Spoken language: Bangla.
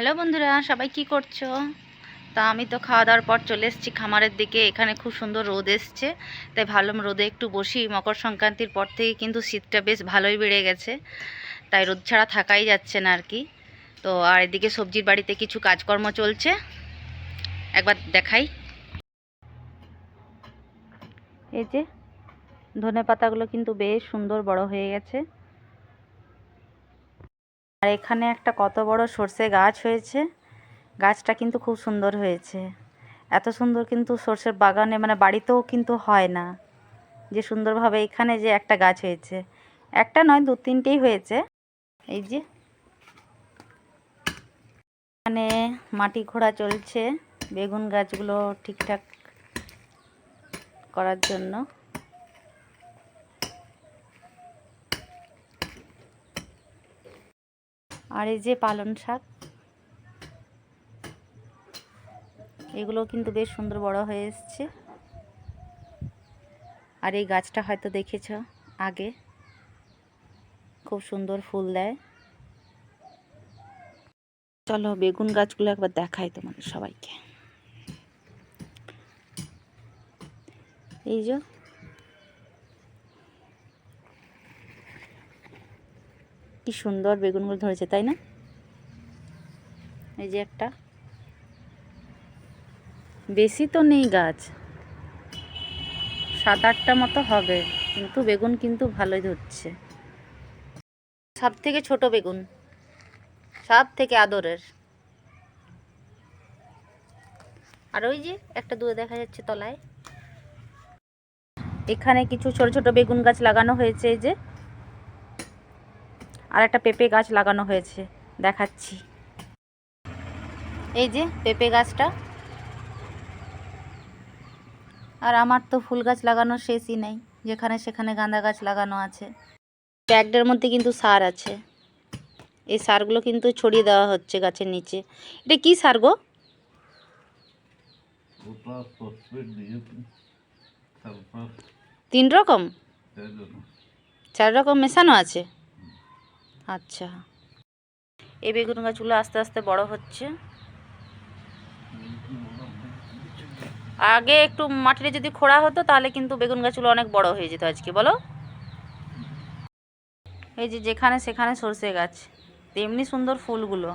হ্যালো বন্ধুরা, সবাই কি করছো? তা আমি তো খাওয়া দাওয়ার পর চলে এসেছি খামারের দিকে। এখানে খুব সুন্দর রোদ এসছে, তাই ভাবলাম রোদে একটু বসি। মকর সংক্রান্তির পর থেকে কিন্তু শীতটা বেশ ভালোই বেড়ে গেছে, তাই রোদ ছাড়া থাকাই যাচ্ছে না আর কি। তো আর এদিকে সবজির বাড়িতে কিছু কাজকর্ম চলছে, একবার দেখাই। এই যে ধনে পাতাগুলো কিন্তু বেশ সুন্দর বড় হয়ে গেছে। আর এখানে একটা কত বড় সর্ষে গাছ হয়েছে। গাছটা কিন্তু খুব সুন্দর হয়েছে। এত সুন্দর কিন্তু সর্ষের বাগানে মানে বাড়িতেও কিন্তু হয় না, যে সুন্দরভাবে এখানে যে একটা গাছ হয়েছে। একটা নয়, দু তিনটেই হয়েছে। এই যে এখানে মাটি খোঁড়া চলছে বেগুন গাছগুলো ঠিকঠাক করার জন্য। আর এই যে পালং শাক, এগুলো কিন্তু বেশ সুন্দর বড় হয়ে এসছে। আর এই গাছটা হয়তো দেখেছ আগে, খুব সুন্দর ফুল দেয়। চলো বেগুন গাছগুলো একবার দেখাই তোমাদের সবাইকে। এই যে কি সুন্দর বেগুনগুলো ধরেছে, তাই না? এই যে একটা, বেশি তো নেই গাছ, 7-8টা মতো হবে, কিন্তু বেগুন কিন্তু ভালোই ধরছে। সব থেকে ছোট বেগুন, সব থেকে আদরের। আর ওই যে একটা দূরে দেখা যাচ্ছে তলায়, এখানে কিছু ছোট ছোট বেগুন গাছ লাগানো হয়েছে। এই যে আর একটা পেঁপে গাছ লাগানো হয়েছে, দেখাচ্ছি। এই যে পেঁপে গাছটা। আর আমার তো ফুল গাছ লাগানোর শেষই নেই, যেখানে সেখানে গাঁদা গাছ লাগানো আছে। ব্যাগটার মধ্যে কিন্তু সার আছে, এই সারগুলো কিন্তু ছড়িয়ে দেওয়া হচ্ছে গাছের নিচে। এটা কি সার গো? 3 রকম, 4 রকম মেশানো আছে। আচ্ছা, এই বেগুন গাছগুলো আস্তে আস্তে বড় হচ্ছে। আগে একটু মাটিতে যদি খোঁড়া হতো তাহলে কিন্তু বেগুন গাছগুলো অনেক বড় হয়ে যেত আজকে, বলো। এই যে যেখানে সেখানে সরষে গাছ, তেমনি সুন্দর ফুলগুলো।